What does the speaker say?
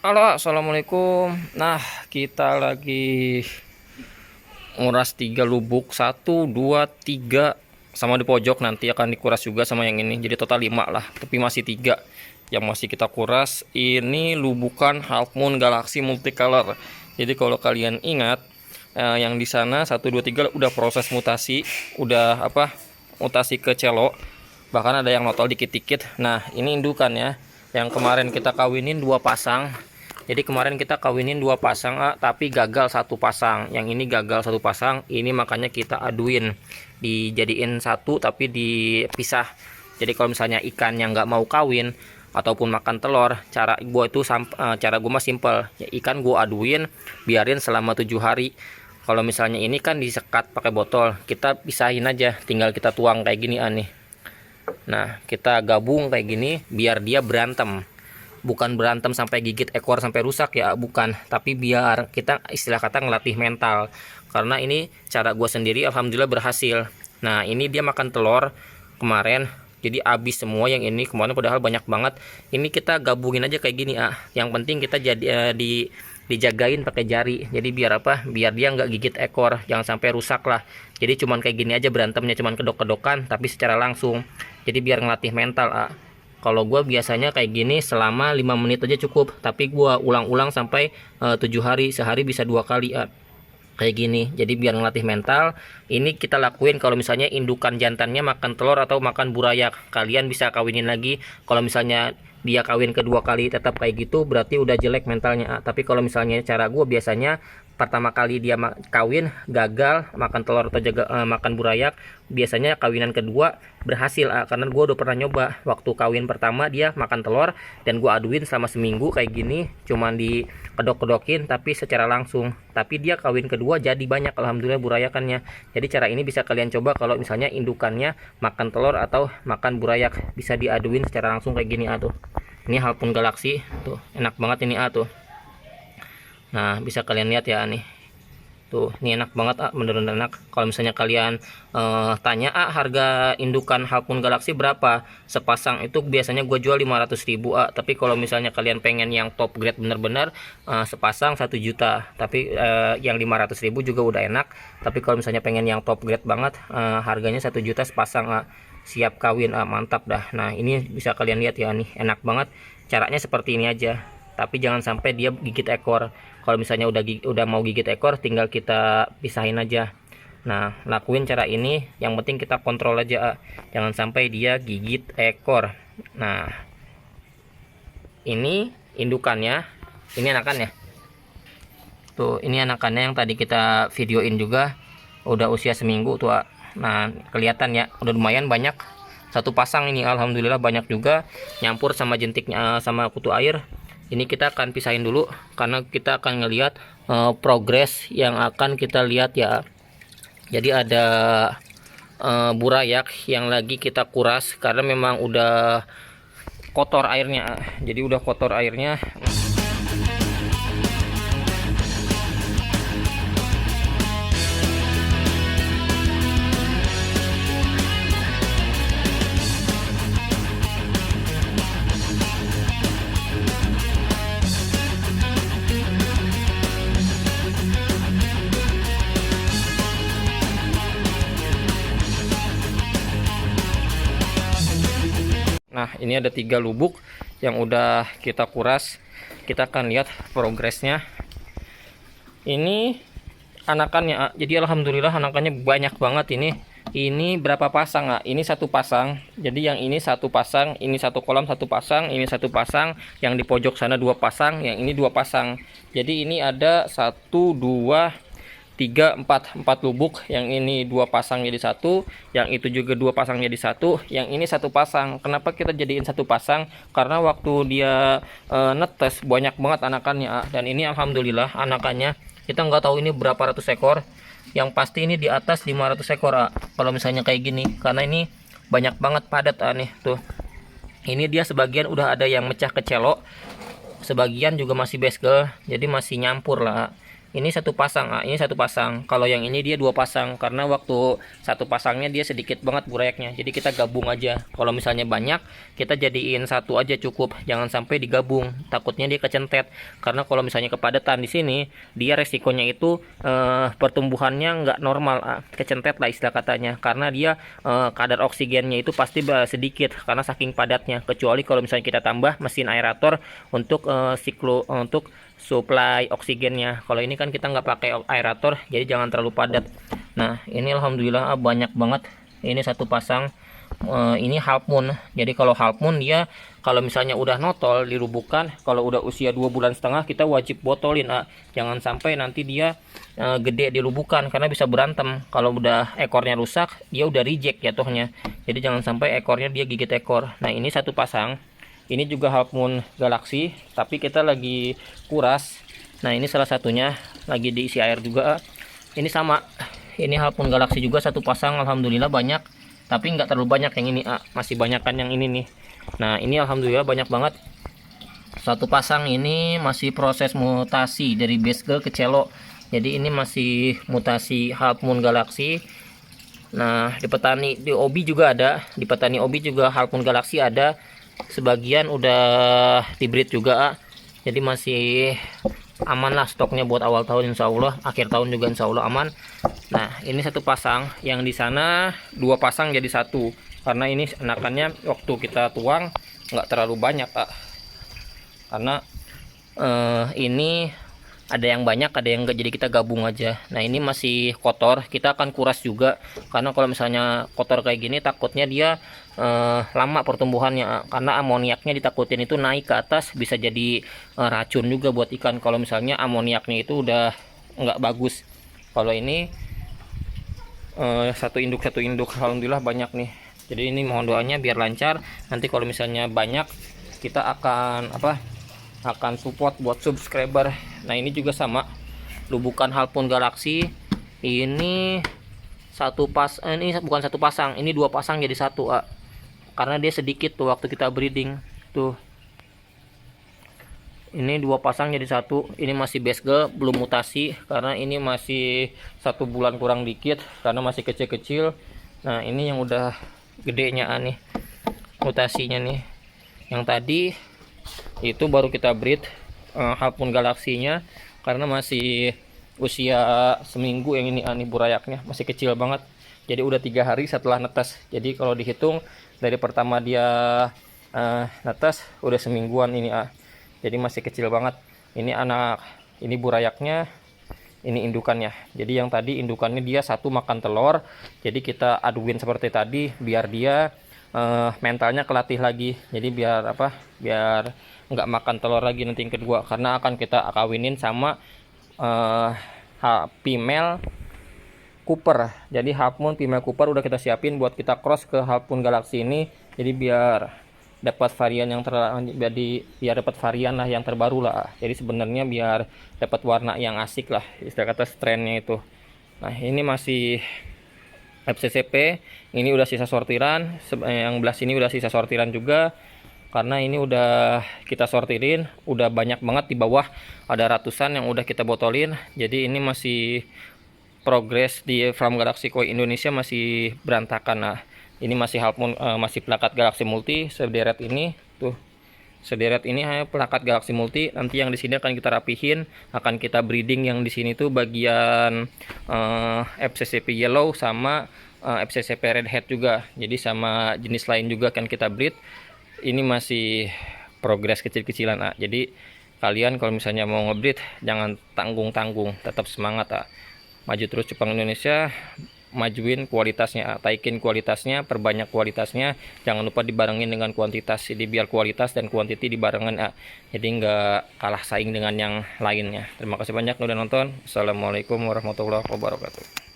Halo, assalamualaikum. Nah, kita lagi nguras 3 lubuk, 1, 2, 3, sama di pojok nanti akan dikuras juga sama yang ini. Jadi total 5 lah, tapi masih 3 yang masih kita kuras. Ini lubukan Half Moon Galaxy Multicolor. Jadi kalau kalian ingat, yang di sana 1, 2, 3 udah proses mutasi, udah mutasi ke celo. Bahkan ada yang notol dikit-dikit. Nah, ini indukannya. Yang kemarin kita kawinin 2 pasang. Jadi kemarin kita kawinin 2 pasang, tapi gagal 1 pasang. Yang ini gagal 1 pasang. Ini makanya kita aduin, dijadiin satu tapi dipisah. Jadi kalau misalnya ikan yang nggak mau kawin ataupun makan telur, cara gue mah simple. Ya, ikan gue aduin, biarin selama 7 hari. Kalau misalnya ini kan disekat pakai botol, kita pisahin aja, tinggal kita tuang kayak gini nih. Nah, kita gabung kayak gini biar dia berantem. Bukan berantem sampai gigit ekor sampai rusak ya, bukan, tapi biar kita istilah kata ngelatih mental. Karena ini cara gue sendiri alhamdulillah berhasil. Nah, ini dia makan telur kemarin, jadi habis semua yang ini kemarin, padahal banyak banget. Ini kita gabungin aja kayak gini. Yang penting kita jadi dijagain pakai jari. Jadi biar biar dia nggak gigit ekor, jangan sampai rusak lah. Jadi cuman kayak gini aja berantemnya, cuman kedok-kedokan tapi secara langsung. Jadi biar ngelatih mental. Kalau gue biasanya kayak gini selama 5 menit aja cukup, tapi gue ulang-ulang sampai 7 hari, sehari bisa 2 kali kayak gini. Jadi biar ngelatih mental. Ini kita lakuin kalau misalnya indukan jantannya makan telur atau makan burayak. Kalian bisa kawinin lagi. Kalau misalnya dia kawin kedua kali tetap kayak gitu, berarti udah jelek mentalnya. Tapi kalau misalnya cara gue biasanya pertama kali dia kawin gagal makan telur atau makan burayak, biasanya kawinan kedua berhasil. Karena gue udah pernah nyoba. Waktu kawin pertama dia makan telur dan gue aduin selama seminggu kayak gini, cuman di kedok-kedokin tapi secara langsung. Tapi dia kawin kedua jadi banyak alhamdulillah burayakannya. Jadi cara ini bisa kalian coba kalau misalnya indukannya makan telur atau makan burayak, bisa diaduin secara langsung kayak gini tuh. Ini Half Moon Galaxy tuh, enak banget ini tuh. Nah, bisa kalian lihat ya nih. Tuh, ini enak banget bener-bener enak. Kalau misalnya kalian tanya harga indukan Half Moon Galaxy berapa sepasang, itu biasanya gue jual 500.000 tapi kalau misalnya kalian pengen yang top grade bener-bener sepasang 1 juta. Tapi yang 500.000 juga udah enak. Tapi kalau misalnya pengen yang top grade banget, harganya 1 juta sepasang. Siap kawin, mantap dah. Nah, ini bisa kalian lihat ya nih, enak banget. Caranya seperti ini aja, tapi jangan sampai dia gigit ekor. Kalau misalnya udah mau gigit ekor, tinggal kita pisahin aja. Nah, lakuin cara ini, yang penting kita kontrol aja, jangan sampai dia gigit ekor. Nah, ini indukannya, ini anakannya. Tuh, ini anakannya yang tadi kita videoin juga, udah usia seminggu tuh. Nah, kelihatan ya, udah lumayan banyak. 1 pasang ini alhamdulillah banyak juga, nyampur sama jentiknya sama kutu air. Ini kita akan pisahin dulu karena kita akan ngelihat progres yang akan kita lihat ya. Jadi ada burayak yang lagi kita kuras karena memang udah kotor airnya. Jadi udah kotor airnya. Nah, ini ada 3 lubuk yang udah kita kuras. Kita akan lihat progresnya. Ini anakannya, jadi alhamdulillah anakannya banyak banget ini. Ini berapa pasang? Ini 1 pasang. Jadi yang ini 1 pasang, ini 1 kolam 1 pasang, ini 1 pasang, yang di pojok sana 2 pasang, yang ini 2 pasang. Jadi ini ada 1, 2, 3, 4 lubuk. Yang ini 2 pasang jadi 1, yang itu juga 2 pasang jadi 1, yang ini 1 pasang. Kenapa kita jadiin 1 pasang? Karena waktu dia netes banyak banget anakannya, dan ini alhamdulillah anakannya kita nggak tahu ini berapa ratus ekor. Yang pasti ini di atas 500 ekor kalau misalnya kayak gini, karena ini banyak banget padat nih tuh. Ini dia sebagian udah ada yang mecah ke celo, sebagian juga masih basegel, jadi masih nyampur lah. Ini satu pasang, ini satu pasang. Kalau yang ini dia dua pasang, karena waktu satu pasangnya dia sedikit banget burayaknya. Jadi kita gabung aja. Kalau misalnya banyak, kita jadiin satu aja cukup. Jangan sampai digabung, takutnya dia kecentet. Karena kalau misalnya kepadatan di sini, dia resikonya itu pertumbuhannya nggak normal, kecentet lah istilah katanya. Karena dia kadar oksigennya itu pasti sedikit karena saking padatnya. Kecuali kalau misalnya kita tambah mesin aerator untuk untuk supply oksigennya. Kalau ini kan kita nggak pakai aerator, jadi jangan terlalu padat. Nah, ini alhamdulillah banyak banget. Ini satu pasang. Ini half moon. Jadi kalau half moon dia kalau misalnya udah notol dirubuhkan, kalau udah usia 2,5 bulan kita wajib botolin. Jangan sampai nanti dia gede dirubuhkan karena bisa berantem. Kalau udah ekornya rusak, dia udah reject jatuhnya. Jadi jangan sampai ekornya dia gigit ekor. Nah, ini satu pasang. Ini juga half moon galaxy, tapi kita lagi kuras. Nah, ini salah satunya lagi diisi air juga. Ini sama, ini half moon galaxy juga satu pasang, alhamdulillah banyak. Tapi nggak terlalu banyak yang ini, masih banyak kan yang ini nih. Nah, ini alhamdulillah banyak banget. Satu pasang ini masih proses mutasi dari base girl ke celo. Jadi ini masih mutasi half moon galaxy. Nah, di petani di Obi juga ada, di petani Obi juga half moon galaxy ada. Sebagian udah dibreed juga, jadi masih aman lah stoknya buat awal tahun, insya Allah akhir tahun juga insya Allah aman. Nah, ini satu pasang, yang di sana dua pasang jadi satu, karena ini anakannya waktu kita tuang nggak terlalu banyak, karena ini ada yang banyak ada yang enggak, jadi kita gabung aja. Nah, ini masih kotor, kita akan kuras juga, karena kalau misalnya kotor kayak gini takutnya dia lama pertumbuhannya, karena amoniaknya ditakutin itu naik ke atas bisa jadi racun juga buat ikan kalau misalnya amoniaknya itu udah nggak bagus. Kalau ini satu induk alhamdulillah banyak nih. Jadi ini mohon doanya biar lancar, nanti kalau misalnya banyak kita akan support buat subscriber. Nah, ini juga sama, lubukan half moon galaxy. Ini ini bukan satu pasang, ini dua pasang jadi satu, karena dia sedikit tuh waktu kita breeding tuh. Ini dua pasang jadi satu. Ini masih base girl, belum mutasi karena ini masih 1 bulan kurang dikit karena masih kecil-kecil. Nah, ini yang udah gedenya nih mutasinya nih. Yang tadi itu baru kita breed half moon galaxinya karena masih usia seminggu. Yang ini nih burayaknya masih kecil banget, jadi udah 3 hari setelah netes. Jadi kalau dihitung dari pertama dia netes udah semingguan ini, jadi masih kecil banget. Ini anak, ini burayaknya, ini indukannya. Jadi yang tadi indukannya dia satu makan telur, jadi kita aduin seperti tadi biar dia mentalnya kelatih lagi. Jadi biar biar nggak makan telur lagi nanti yang kedua, karena akan kita kawinin sama female Cooper. Jadi half moon female Cooper udah kita siapin buat kita cross ke half moon galaxy ini. Jadi biar dapat varian yang biar dapat varian lah yang terbaru lah. Jadi sebenarnya biar dapat warna yang asik lah, istilah kata trennya itu. Nah, ini masih FCCP, ini udah sisa sortiran, yang belah sini udah sisa sortiran juga, karena ini udah kita sortirin, udah banyak banget di bawah, ada ratusan yang udah kita botolin. Jadi ini masih progres di Farm Galaxy Koi Indonesia masih berantakan. Nah, ini masih half moon, masih plakat Galaxy Multi sederet ini tuh. Sederet ini hanya plakat Galaxy Multi. Nanti yang di sini akan kita rapihin, akan kita breeding yang di sini tuh bagian FCCP Yellow sama FCCP Red Head juga. Jadi sama jenis lain juga akan kita breed. Ini masih progres kecil-kecilan. Jadi kalian kalau misalnya mau ngebreed jangan tanggung-tanggung, tetap semangat. Maju terus Cupang Indonesia, majuin kualitasnya, taikin kualitasnya, perbanyak kualitasnya, jangan lupa dibarengin dengan kuantitas. Jadi biar kualitas dan kuantiti dibarengin, jadi nggak kalah saing dengan yang lainnya. Terima kasih banyak udah nonton. Assalamualaikum warahmatullahi wabarakatuh.